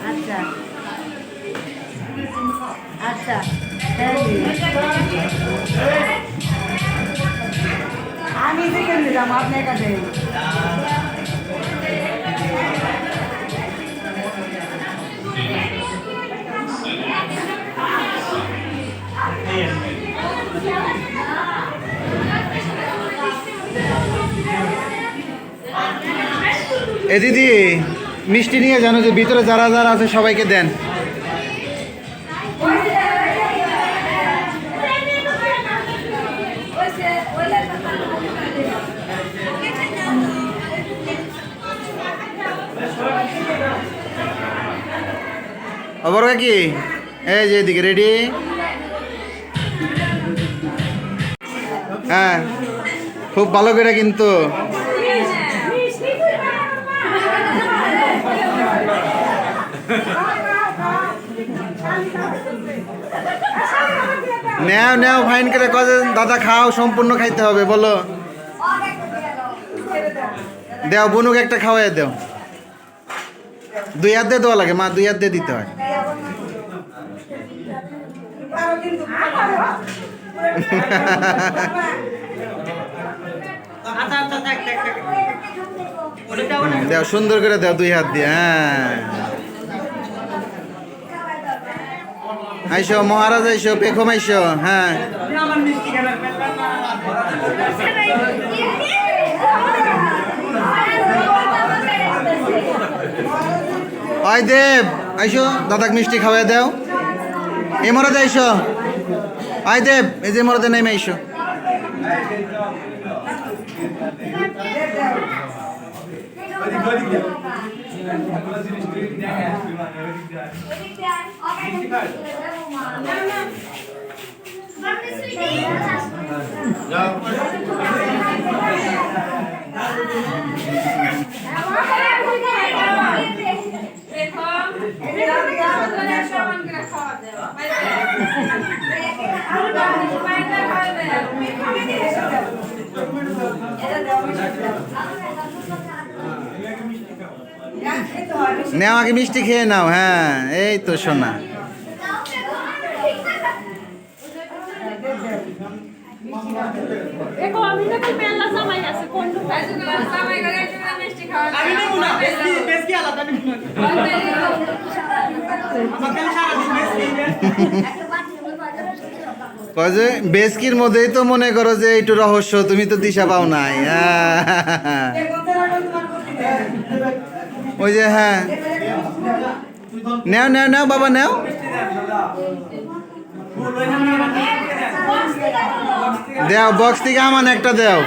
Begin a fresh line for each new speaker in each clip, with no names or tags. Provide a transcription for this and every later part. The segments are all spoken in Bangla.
আচ্ছা আচ্ছা আমি চিকেন দিলাম আপনার কাছে।
এ দিদি মিষ্টি নিয়ে জানো যে ভিতরে যারা যারা আছে সবাইকে দেন। আবার কি এই যে এদিকে রেডি। হ্যাঁ খুব ভালো করে কিন্তু নেও নেও ফাইন করে কজন দাদা খাও, সম্পূর্ণ খাইতে হবে বলো। দেও বুনুকে একটা খাওয়াই দেও। 2 হাত দিয়ে দেওয়া লাগে মা, 2 হাত দিয়ে দিতে হয়। দেও সুন্দর করে দেও 2 হাত দিয়ে। হ্যাঁ আইসো মহারাজ, আইসো পেখম আইসো। হ্যাঁ ওই দেব আইসো, দাদাকে মিষ্টি খাওয়াই দাও। এই মরদে আইসো, আই দেব এই যে মরদে নেমে আইসো। নেও আগে মিষ্টি খেয়ে নাও। হ্যাঁ এই তো সোনা। বেসকির মধ্যেই তো মনে করো যে একটু রহস্য, তুমি তো দিশা পাও নাই। ওই যে হ্যাঁ নেও নেও নেও বাবা নেও। দেও বক্স থেকে আমান একটা দেও।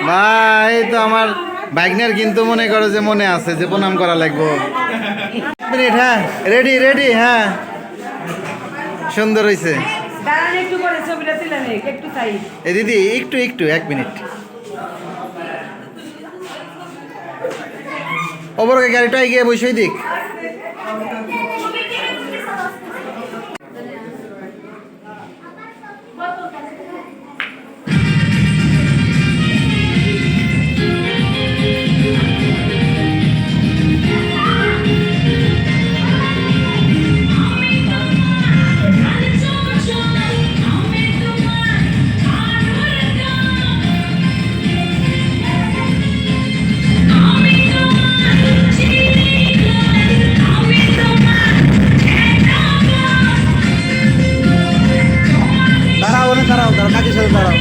ভাই তো আমার বাইকনার কিন্তু মনে করো যে মনে আছে যে প্রণাম করা লাগবো। মিনিট হ্যাঁ রেডি রেডি। হ্যাঁ সুন্দর হয়েছে। এ দিদি একটু একটু 1 মিনিট। ওপরকে গাড়িটা এগিয়ে বসেই দিক। দাঁড়াও দাঁড়াও দাঁড়াও, কাকির সাথে দাঁড়াও।